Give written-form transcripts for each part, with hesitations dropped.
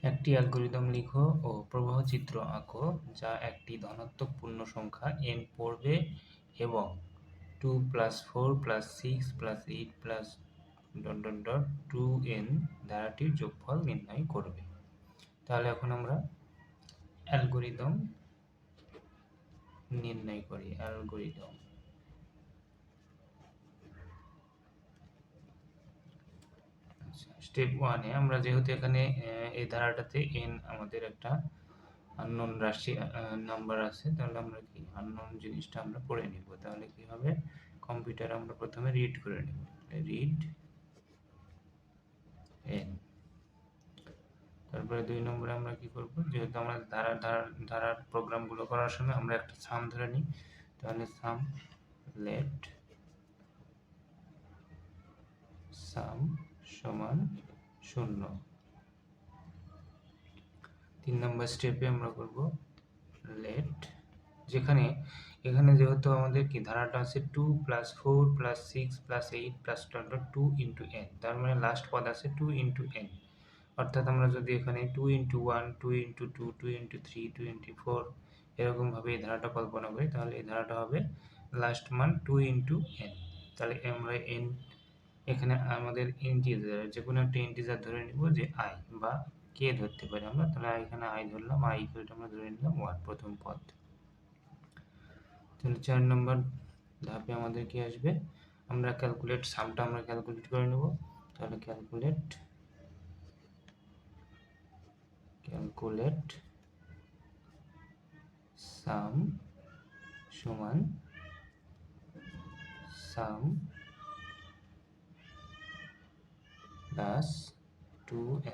একটি অ্যালগরিদম লিখো ও প্রবাহ চিত্র আঁকো যা একটি ধনাত্মক পূর্ণ সংখ্যা n পড়বে এবং 2 + 4 + 6 + 8 + ... 2n ধারাটির যোগফল নির্ণয় করবে। তাহলে এখন আমরা অ্যালগরিদম নির্ণয় করি। অ্যালগরিদম স্টেপ 1 এ আমরা যেহেতু এখানে এই ধারাটাতে n আমাদের একটা আননোন রাশি নাম্বার আছে, তাহলে আমরা কি আননোন জিনিসটা আমরা পড়ে নিব। তাহলে কি হবে, কম্পিউটার আমরা প্রথমে রিড করে নিব, রিড n। তারপরে 2 নম্বরে আমরা কি করব, যেহেতু আমরা ধারার প্রোগ্রামগুলো করার সময় আমরা একটা সাম ধরে নিই, তাহলে সাম লেট সাম সমান 0। 3 নম্বর স্টেপে আমরা করব লেট, এখানে যেহেতু আমাদের কি ধারাটা আছে 2 + 4 + 6 + 8 + 2 * n, তার মানে লাস্ট পদ আছে 2 * n, অর্থাৎ আমরা যদি এখানে 2 * 1 2 * 2 2 * 3 2 * 4 এরকম ভাবে এই ধারাটা কল্পনা করি, তাহলে এই ধারাটা হবে লাস্ট মান 2 * n। তাহলে আমরা n এখানে আমাদের ইন্টিজার, যে কোনো একটা ইন্টিজার ধরে নিব, যে i বা k ধরতে পারি আমরা। তাহলে এখানে i ধরলাম, i = আমরা ধরে নিলাম 1, প্রথম পদ। তাহলে 4 নম্বর ধাপে আমাদের কি আসবে, আমরা ক্যালকুলেট সামটা আমরা ক্যালকুলেট করে নেব। তাহলে ক্যালকুলেট সাম সমান সাম প্লাস 2 *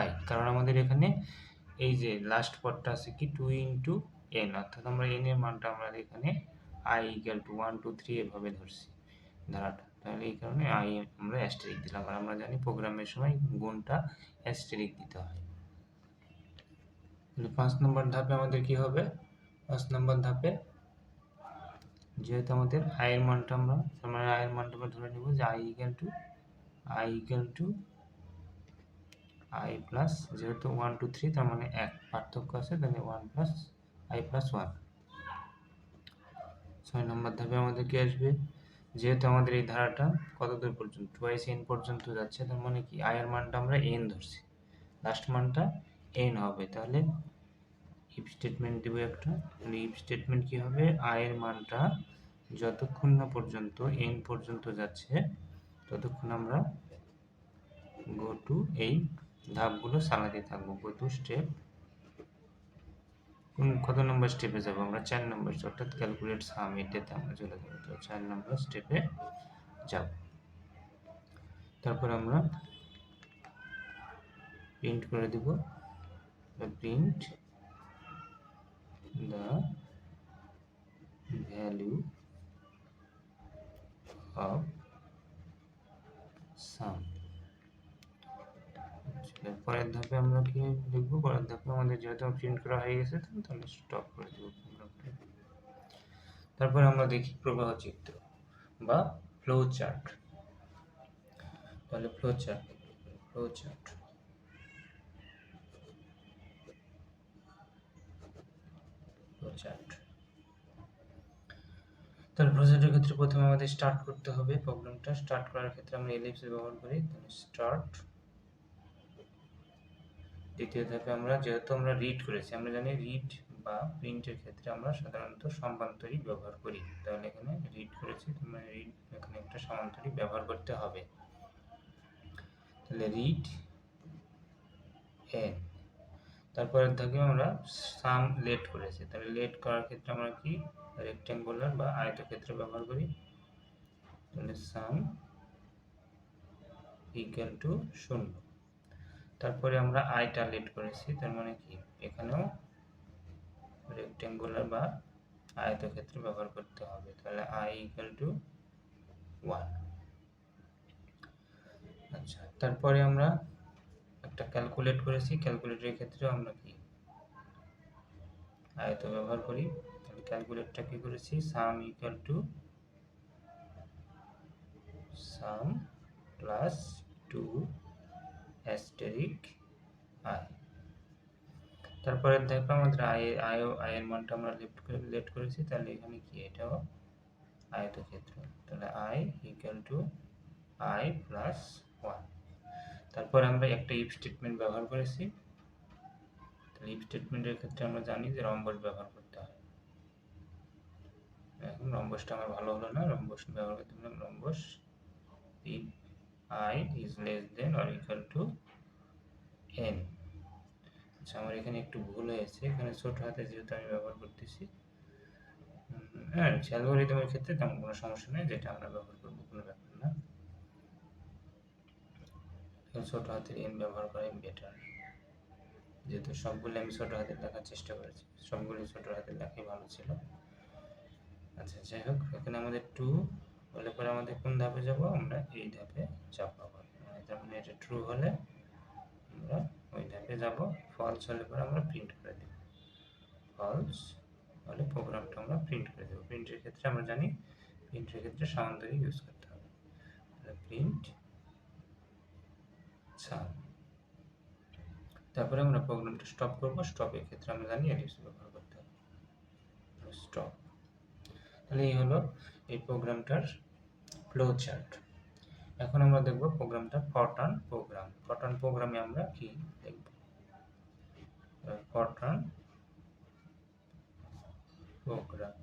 i, কারণ আমাদের এখানে এই যে লাস্ট পদটা আছে কি 2 * n, অর্থাৎ আমরা n এর মানটা আমরা এখানে i = 1 2 3 এভাবে ধরছি ধারাটা, তাহলে এই কারণে i আমরা অ্যাস্টেরিক দিলাম। আর আমরা জানি প্রোগ্রামের সময় গুণটা অ্যাস্টেরিক দিতে হয়। তাহলে 5 নম্বর ধাপে আমাদের কি হবে, 5 নম্বর ধাপে যেহেতু আমাদের i এর মানটা আমরা ধরে নিব যে i প্লাস, যেহেতু 1 2 3 তার মানে 1 পার্থক্য আছে, তাহলে 1 + i + 1। 6 নম্বর ধাপে আমাদের কি আসবে, যেহেতু আমাদের এই ধারাটা কত দূর পর্যন্ত, 2n পর্যন্ত যাচ্ছে, তার মানে কি i এর মানটা আমরা n ধরছি, লাস্ট মানটা n হবে। তাহলে ইফ স্টেটমেন্ট দেব একটা, ইফ স্টেটমেন্ট কি হবে, i এর মানটা যতক্ষণ না পর্যন্ত n পর্যন্ত যাচ্ছে ততক্ষণ আমরা গো টু এই ধাপগুলো চালাতে থাকবো। গো টু স্টেপ, কত নম্বর স্টেপে যাব আমরা, 4 নম্বর, অর্থাৎ ক্যালকুলেট সাম, এটাতে আমরা চলে যাব। তো 4 নম্বর স্টেপে যাব। তারপর আমরা প্রিন্ট করে দিব, print the value of some. পরের ধাপে আমরা কি লিখবো, পরের ধাপে আমাদের যেহেতু প্রিন্ট করা হয়ে গেছে, তাহলে স্টপ করে দেব প্রোগ্রামটা। তারপর আমরা দেখি প্রবাহ চিত্র বা ফ্লো চার্ট। তাহলে ফ্লো চার্ট তাহলে প্রজেক্টের ক্ষেত্রে প্রথমে আমাদের স্টার্ট করতে হবে। প্রোগ্রামটা স্টার্ট করার ক্ষেত্রে আমরা এলিপস ব্যবহার করি, তাহলে স্টার্ট। দ্বিতীয় ধাপে আমরা যেহেতু আমরা রিড করেছি, আমরা জানি রিড বা প্রিন্টের ক্ষেত্রে আমরা সাধারণত সমান্তরিক ব্যবহার করি, তাহলে এখানে রিড করেছি, তোমরা রিড এখানে একটা সমান্তরিক ব্যবহার করতে হবে। তাহলে রিড n। তারপরের ধাপে আমরা সাম লেট করেছি, তাহলে লেট করার ক্ষেত্রে আমরা কি রেক্ট্যাঙ্গুলার বা আয়তক্ষেত্র ব্যবহার করি, তাহলে সাম = 0। তারপরে আমরা আইটা লেট করেছি, তার মানে কি এখানেও রেক্ট্যাঙ্গুলার বা আয়তক্ষেত্র ব্যবহার করতে হবে, তাহলে i = 1। আচ্ছা, তারপরে আমরা একটা ক্যালকুলেট করেছি, ক্যালকুলেটরের ক্ষেত্রে আমরা কি আয়ত ব্যবহার করি, তাহলে ক্যালকুলেটরটা কি করেছি, সাম সাম প্লাস 2 অ্যাস্টেরিক আই। তারপরে দেখো আমাদের আই এর মানটা আমরা লেট করেছি, তাহলে এখানে কি এটাও আয়তক্ষেত্র, তাহলে I equal to I plus 1। তারপরে আমরা একটা ইফ স্টেটমেন্ট ব্যবহার করেছি, তাহলে ইফ স্টেটমেন্টের ক্ষেত্রে আমরা জানি যে রম্বস ব্যবহার করতে হয়। এখন রম্বসটা আমার ভালো হলো না, রম্বস ব্যবহার করতে হবে। Rhombus if I is less than or equal to N. আচ্ছা, আমার এখানে একটু ভুল হয়েছে, এখানে ছোট হাতে যেহেতু আমি ব্যবহার করতেছি, হ্যাঁ অ্যালগরিদমের ক্ষেত্রে তেমন কোনো সমস্যা নেই, যেটা আমরা ব্যবহার করবো কোনো ব্যাপার না। ছোট হাতের এন ব্যবহার করাই বেটার, যেহেতু সবগুলো আমি ছোট হাতের লেখার চেষ্টা করেছি, সবগুলো ছোট হাতের লেখাই ভালো ছিল। আচ্ছা যাই হোক, এখানে আমাদের 2 হলে পরে আমাদের কোন ধাপে যাব, আমরা এই ধাপে যাব। তার মানে এটা ট্রু হলে আমরা ওই ধাপে যাব, ফলস হলে পরে আমরা প্রিন্ট করে দেব। ফলস হলে প্রোগ্রামটা আমরা প্রিন্ট করে দেব। প্রিন্টের ক্ষেত্রে আমরা জানি প্রিন্টের ক্ষেত্রে সামান্তরিক ইউজ করতে হবে, প্রিন্ট সাম। তারপরে আমরা প্রোগ্রামটা স্টপ করব, স্টপের ক্ষেত্রে আমরা জানি এলিপস ব্যবহার করতে হবে, স্টপ। তাহলে এই হলো এই প্রোগ্রামটার ফ্লো চার্ট। এখন আমরা দেখব প্রোগ্রামটা ফরট্রান প্রোগ্রাম। ফরট্রান প্রোগ্রামে আমরা কি দেখব, ফরট্রান প্রোগ্রাম।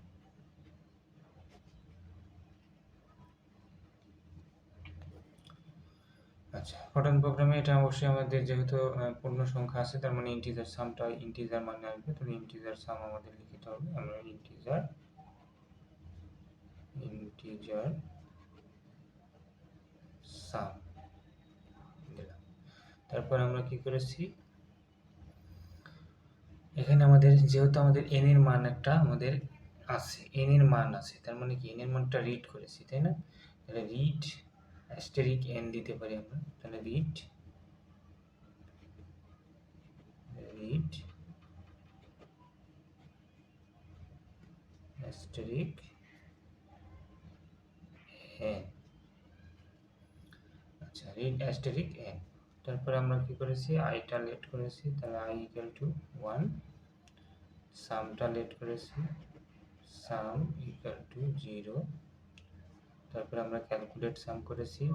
আচ্ছা, ফরট্রান প্রোগ্রামে এটা অবশ্যই আমাদের যেহেতু পূর্ণ সংখ্যা আছে, তার মানে ইন্টিজার সামটা ইন্টিজার মানে আসবে, তাহলে ইন্টিজার সাম আমাদের লিখতে হবে। আমরা ইন্টিজার সাম দিলাম। তারপর আমরা কি করেছি, এখানে আমাদের যেহেতু আমাদের n এর মান একটা আমাদের আছে, n এর মান আছে, তার মানে কি n এর মানটা রিড করেছি, তাই না? তাহলে রিড অ্যাস্টেরিক n দিতে পারি আমরা, তাহলে রিড অ্যাস্টেরিক n। আচ্ছা, রিড অ্যাস্টেরিক n। তারপরে আমরা কি করেছি, আইটা লেট করেছি, তাহলে i ইকুয়াল টু 1। সামটা লেট করেছি, সাম ইকুয়াল টু 0। তারপরে আমরা ক্যালকুলেট সাম করেছি,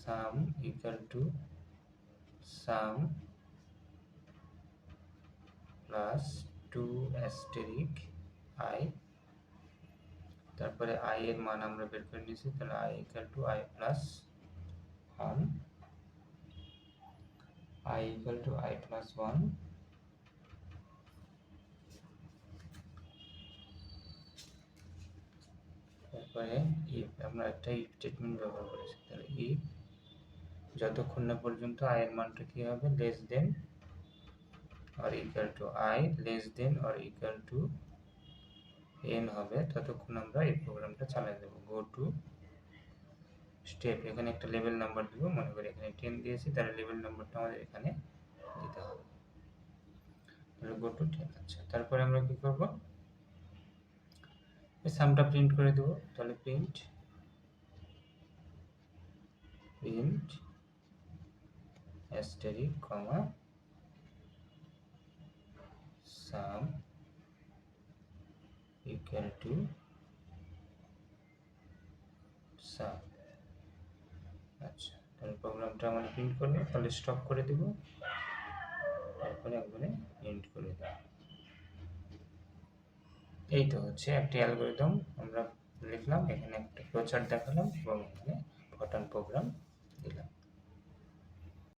সাম equal to some plus 2 অ্যাস্টেরিক i। তারপরে i এর মান আমরা বের করে নিয়েছি, তাহলে i equal to i plus 1, i equal to i plus 1। তারপরে ইফ আমরা একটা ইফ স্টেটমেন্ট ব্যবহার করেছি, তাহলে ইফ যতক্ষণ না পর্যন্ত i এর মানটা কি হবে, less than or equal to i less than or equal to n হবে, ততক্ষণ আমরা এই প্রোগ্রামটা চালিয়ে দেব। গো টু স্টেপ, এখানে একটা লেভেল নাম্বার দেব, মনে করি এখানে 10 দিয়েছি, তার লেভেল নাম্বারটা আমাদের এখানে দিতে হবে, তাহলে গো টু 10। আচ্ছা, তারপরে আমরা কি করব, এই সামটা প্রিন্ট করে দেব, তাহলে print asterisk comma sum equal to sum. আচ্ছা, তাহলে প্রোগ্রামটা আমরা প্রিন্ট করব, তাহলে স্টপ করে দেব, তারপরে একবারে এন্ড করে দেব। এই তো হচ্ছে একটি অ্যালগরিদম আমরা লিখলাম, এখানে একটা ফ্লোচার্ট দেখালাম এবং এখানে ফরট্রান প্রোগ্রাম দিলাম।